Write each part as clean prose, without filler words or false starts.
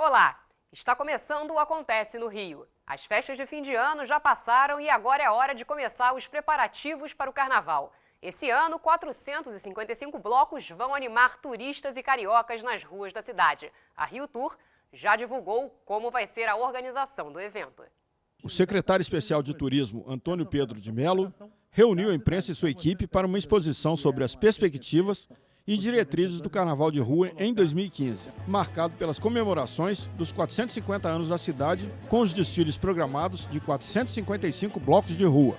Olá! Está começando o Acontece no Rio. As festas de fim de ano já passaram e agora é hora de começar os preparativos para o Carnaval. Esse ano, 455 blocos vão animar turistas e cariocas nas ruas da cidade. A Rio Tour já divulgou como vai ser a organização do evento. O secretário especial de Turismo, Antônio Pedro de Mello, reuniu a imprensa e sua equipe para uma exposição sobre as perspectivas e diretrizes do Carnaval de Rua em 2015, marcado pelas comemorações dos 450 anos da cidade, com os desfiles programados de 455 blocos de rua.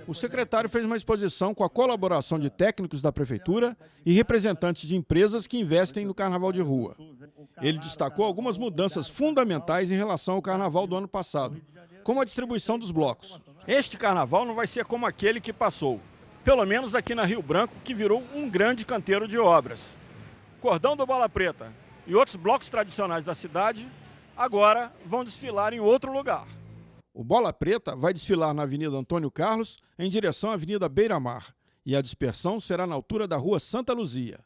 O secretário fez uma exposição com a colaboração de técnicos da prefeitura e representantes de empresas que investem no Carnaval de Rua. Ele destacou algumas mudanças fundamentais em relação ao Carnaval do ano passado, como a distribuição dos blocos. Este Carnaval não vai ser como aquele que passou, pelo menos aqui na Rio Branco, que virou um grande canteiro de obras. Cordão do Bola Preta e outros blocos tradicionais da cidade agora vão desfilar em outro lugar. O Bola Preta vai desfilar na Avenida Antônio Carlos, em direção à Avenida Beira Mar, e a dispersão será na altura da Rua Santa Luzia.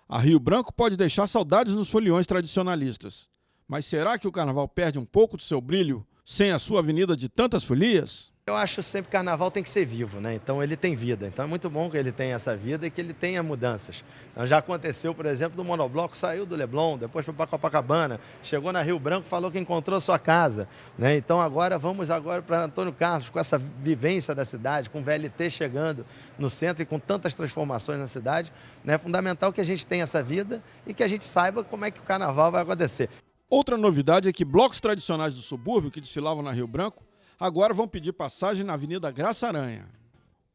A Rio Branco pode deixar saudades nos foliões tradicionalistas, mas será que o Carnaval perde um pouco do seu brilho sem a sua avenida de tantas folias? Eu acho sempre que o Carnaval tem que ser vivo, né? Então ele tem vida. Então é muito bom que ele tenha essa vida e que ele tenha mudanças. Então, já aconteceu, por exemplo, do monobloco, saiu do Leblon, depois foi para Copacabana, chegou na Rio Branco, falou que encontrou sua casa, né? Então vamos para Antônio Carlos, com essa vivência da cidade, com o VLT chegando no centro e com tantas transformações na cidade. É fundamental que a gente tenha essa vida e que a gente saiba como é que o Carnaval vai acontecer. Outra novidade é que blocos tradicionais do subúrbio que desfilavam na Rio Branco agora vão pedir passagem na Avenida Graça Aranha.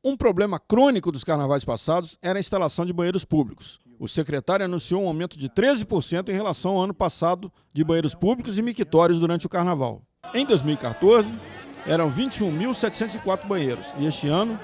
Um problema crônico dos carnavais passados era a instalação de banheiros públicos. O secretário anunciou um aumento de 13% em relação ao ano passado de banheiros públicos e mictórios durante o carnaval. Em 2014, eram 21.704 banheiros e este ano,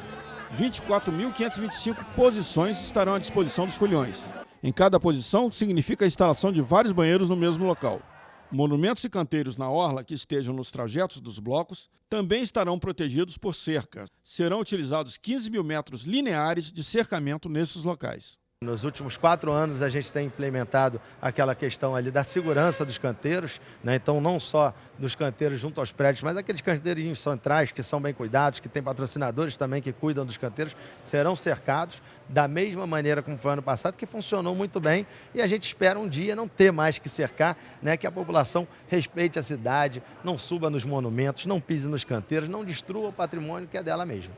24.525 posições estarão à disposição dos foliões. Em cada posição significa a instalação de vários banheiros no mesmo local. Monumentos e canteiros na orla que estejam nos trajetos dos blocos também estarão protegidos por cerca. Serão utilizados 15 mil metros lineares de cercamento nesses locais. Nos últimos 4 anos a gente tem implementado aquela questão ali da segurança dos canteiros, né? Então não só dos canteiros junto aos prédios, mas aqueles canteiros centrais que são bem cuidados, que tem patrocinadores também que cuidam dos canteiros, serão cercados da mesma maneira como foi ano passado, que funcionou muito bem e a gente espera um dia não ter mais que cercar, né? Que a população respeite a cidade, não suba nos monumentos, não pise nos canteiros, não destrua o patrimônio que é dela mesma.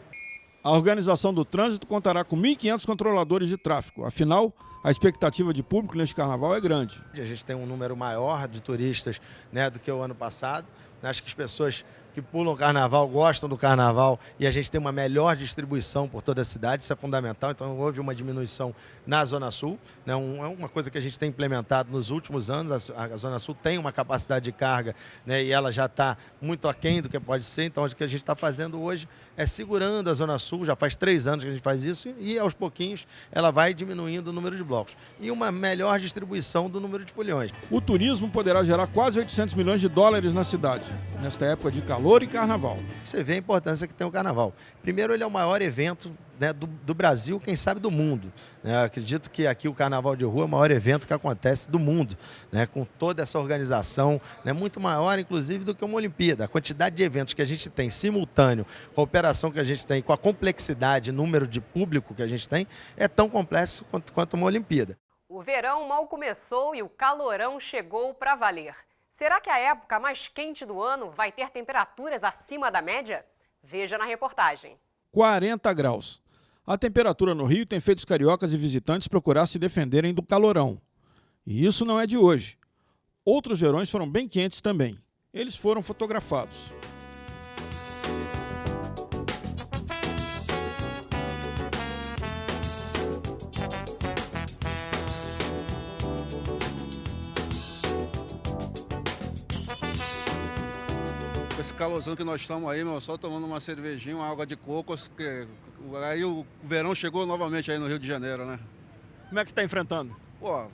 A organização do trânsito contará com 1.500 controladores de tráfego. Afinal, a expectativa de público neste carnaval é grande. A gente tem um número maior de turistas, né, do que o ano passado. Acho que as pessoas que pulam o carnaval gostam do carnaval e a gente tem uma melhor distribuição por toda a cidade, isso é fundamental. Então houve uma diminuição na Zona Sul, né? É uma coisa que a gente tem implementado nos últimos anos. A Zona Sul tem uma capacidade de carga, né? E ela já está muito aquém do que pode ser. Então o que a gente está fazendo hoje é segurando a Zona Sul, já faz 3 anos que a gente faz isso e aos pouquinhos ela vai diminuindo o número de blocos. E uma melhor distribuição do número de foliões. O turismo poderá gerar quase 800 milhões de dólares na cidade, nesta época de calor e carnaval. Você vê a importância que tem o carnaval. Primeiro, ele é o maior evento, né, do Brasil, quem sabe do mundo. Né? Acredito que aqui o Carnaval de Rua é o maior evento que acontece do mundo, né, com toda essa organização, né, muito maior, inclusive, do que uma Olimpíada. A quantidade de eventos que a gente tem simultâneo, com a operação que a gente tem, com a complexidade, número de público que a gente tem, é tão complexo quanto uma Olimpíada. O verão mal começou e o calorão chegou para valer. Será que a época mais quente do ano vai ter temperaturas acima da média? Veja na reportagem. 40 graus. A temperatura no Rio tem feito os cariocas e visitantes procurar se defenderem do calorão. E isso não é de hoje. Outros verões foram bem quentes também. Eles foram fotografados. Esse calorzão que nós estamos aí, meu, só tomando uma cervejinha, uma água de coco, que aí o verão chegou novamente aí no Rio de Janeiro, né? Como é que você está enfrentando? Pô,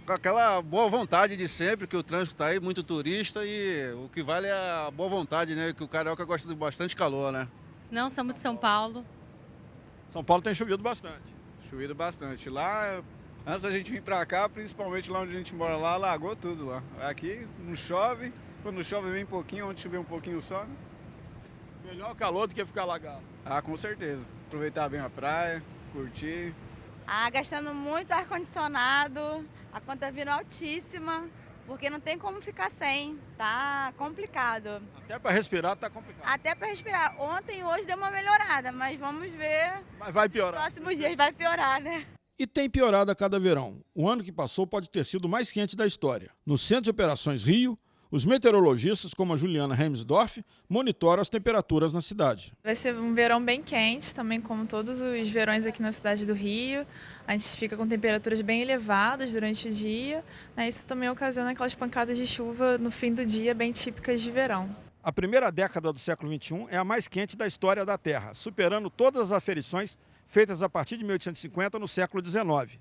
com aquela boa vontade de sempre, que o trânsito está aí, muito turista e o que vale é a boa vontade, né? Que o carioca gosta de bastante calor, né? Não, somos de São Paulo. São Paulo tem chovido bastante. Chovido bastante. Lá Antes da gente vir pra cá, principalmente lá onde a gente mora lá, alagou tudo lá. Aqui não chove, quando chove vem pouquinho, onde chover um pouquinho só, né? Melhor calor do que ficar alagado. Ah, com certeza. Aproveitar bem a praia, curtir. Ah, gastando muito ar-condicionado, a conta vindo altíssima, porque não tem como ficar sem, tá complicado. Até para respirar tá complicado. Até para respirar. Ontem e hoje deu uma melhorada, mas vamos ver. Mas vai piorar. Próximos dias vai piorar, né? E tem piorado a cada verão. O ano que passou pode ter sido o mais quente da história. No Centro de Operações Rio, os meteorologistas, como a Juliana Hemsdorf, monitoram as temperaturas na cidade. Vai ser um verão bem quente, também como todos os verões aqui na cidade do Rio. A gente fica com temperaturas bem elevadas durante o dia, né? Isso também ocasiona aquelas pancadas de chuva no fim do dia, bem típicas de verão. A primeira década do século XXI é a mais quente da história da Terra, superando todas as aferições feitas a partir de 1850 no século XIX.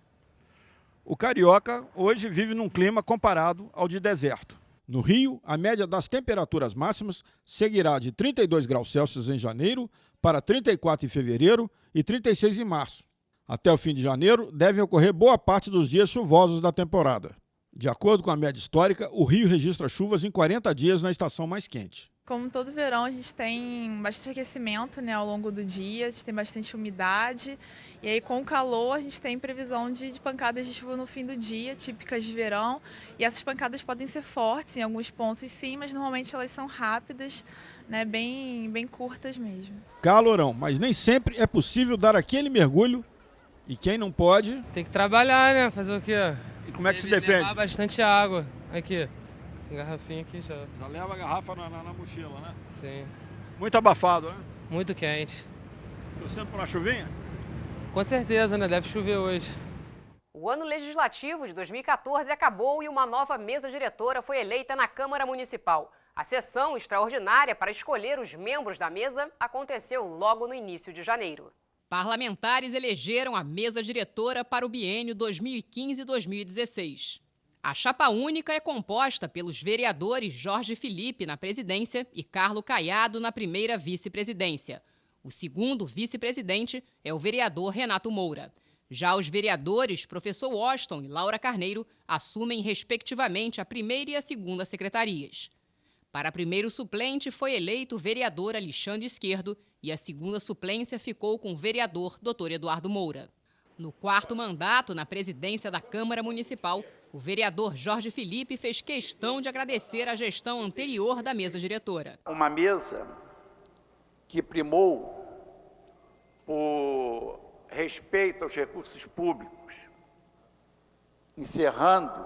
O carioca hoje vive num clima comparado ao de deserto. No Rio, a média das temperaturas máximas seguirá de 32 graus Celsius em janeiro para 34 em fevereiro e 36 em março. Até o fim de janeiro, devem ocorrer boa parte dos dias chuvosos da temporada. De acordo com a média histórica, o Rio registra chuvas em 40 dias na estação mais quente. Como todo verão, a gente tem bastante aquecimento, né, ao longo do dia, a gente tem bastante umidade. E aí, com o calor, a gente tem previsão de pancadas de chuva no fim do dia, típicas de verão. E essas pancadas podem ser fortes em alguns pontos, sim, mas normalmente elas são rápidas, né, bem curtas mesmo. Calorão, mas nem sempre é possível dar aquele mergulho. E quem não pode... Tem que trabalhar, né? Fazer o quê? E como é que se defende? Levar bastante água. Aqui. Garrafinha aqui já. Já leva a garrafa na mochila, né? Sim. Muito abafado, né? Muito quente. Torcendo por uma chuvinha? Com certeza, né? Deve chover hoje. O ano legislativo de 2014 acabou e uma nova mesa diretora foi eleita na Câmara Municipal. A sessão extraordinária para escolher os membros da mesa aconteceu logo no início de janeiro. Parlamentares elegeram a mesa diretora para o biênio 2015-2016. A chapa única é composta pelos vereadores Jorge Felipe na presidência e Carlo Caiado na primeira vice-presidência. O segundo vice-presidente é o vereador Renato Moura. Já os vereadores professor Washington e Laura Carneiro assumem respectivamente a primeira e a segunda secretarias. Para primeiro suplente foi eleito o vereador Alexandre Esquerdo e a segunda suplência ficou com o vereador Dr. Eduardo Moura. No quarto mandato na presidência da Câmara Municipal, o vereador Jorge Felipe fez questão de agradecer a gestão anterior da mesa diretora. Uma mesa que primou por respeito aos recursos públicos, encerrando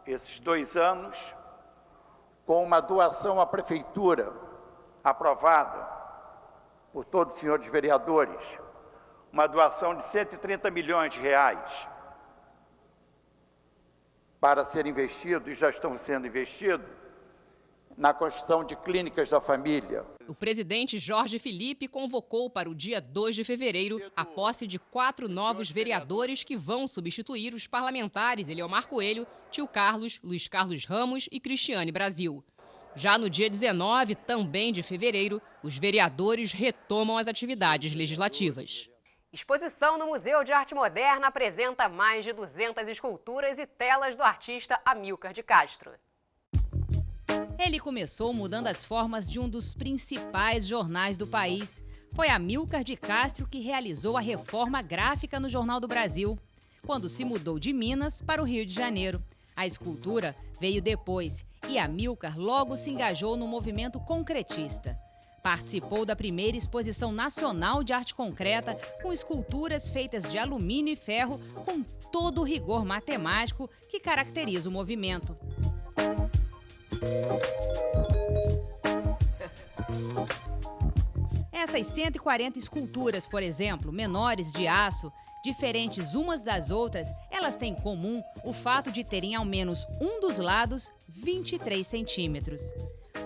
esses 2 anos com uma doação à Prefeitura, aprovada por todos os senhores vereadores, uma doação de 130 milhões de reais para ser investido, e já estão sendo investidos, na construção de clínicas da família. O presidente Jorge Felipe convocou para o dia 2 de fevereiro a posse de 4 novos vereadores que vão substituir os parlamentares Eliomar Coelho, Tio Carlos, Luiz Carlos Ramos e Cristiane Brasil. Já no dia 19, também de fevereiro, os vereadores retomam as atividades legislativas. Exposição no Museu de Arte Moderna apresenta mais de 200 esculturas e telas do artista Amílcar de Castro. Ele começou mudando as formas de um dos principais jornais do país. Foi Amílcar de Castro que realizou a reforma gráfica no Jornal do Brasil, quando se mudou de Minas para o Rio de Janeiro. A escultura veio depois e Amílcar logo se engajou no movimento concretista. Participou da primeira exposição nacional de arte concreta com esculturas feitas de alumínio e ferro com todo o rigor matemático que caracteriza o movimento. Essas 140 esculturas, por exemplo, menores de aço, diferentes umas das outras, elas têm em comum o fato de terem ao menos um dos lados 23 centímetros.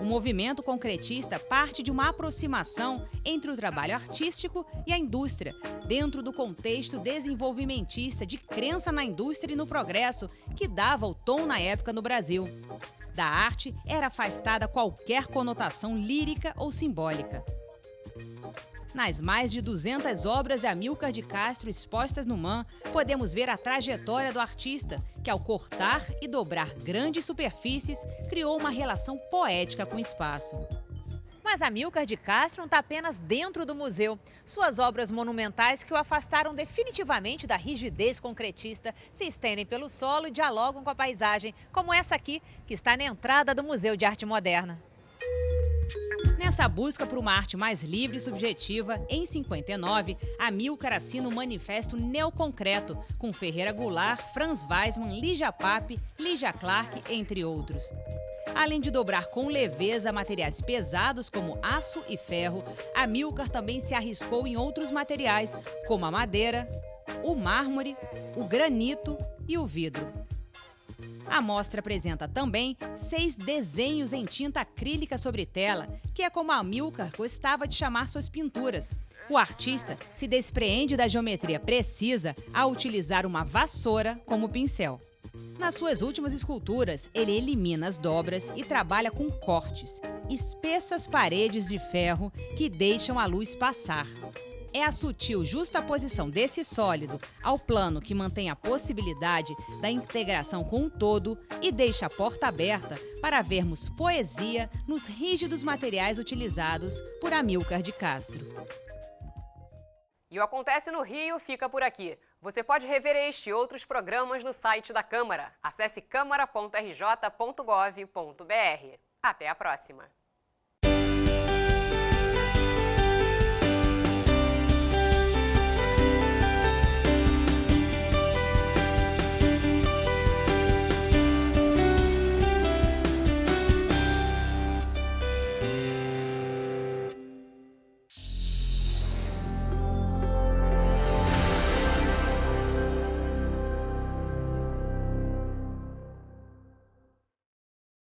O movimento concretista parte de uma aproximação entre o trabalho artístico e a indústria, dentro do contexto desenvolvimentista de crença na indústria e no progresso que dava o tom na época no Brasil. Da arte era afastada qualquer conotação lírica ou simbólica. Nas mais de 200 obras de Amílcar de Castro expostas no MAM, podemos ver a trajetória do artista, que ao cortar e dobrar grandes superfícies, criou uma relação poética com o espaço. Mas Amílcar de Castro não está apenas dentro do museu. Suas obras monumentais, que o afastaram definitivamente da rigidez concretista, se estendem pelo solo e dialogam com a paisagem, como essa aqui, que está na entrada do Museu de Arte Moderna. Nessa busca por uma arte mais livre e subjetiva, em 59, Amílcar assina o Manifesto Neoconcreto, com Ferreira Goulart, Franz Weismann, Lígia Pape, Lígia Clark, entre outros. Além de dobrar com leveza materiais pesados como aço e ferro, Amílcar também se arriscou em outros materiais, como a madeira, o mármore, o granito e o vidro. A mostra apresenta também 6 desenhos em tinta acrílica sobre tela, que é como Amílcar gostava de chamar suas pinturas. O artista se despreende da geometria precisa ao utilizar uma vassoura como pincel. Nas suas últimas esculturas, ele elimina as dobras e trabalha com cortes, espessas paredes de ferro que deixam a luz passar. É a sutil justaposição desse sólido ao plano que mantém a possibilidade da integração com o todo e deixa a porta aberta para vermos poesia nos rígidos materiais utilizados por Amílcar de Castro. E o Acontece no Rio fica por aqui. Você pode rever este e outros programas no site da Câmara. Acesse câmara.rj.gov.br. Até a próxima!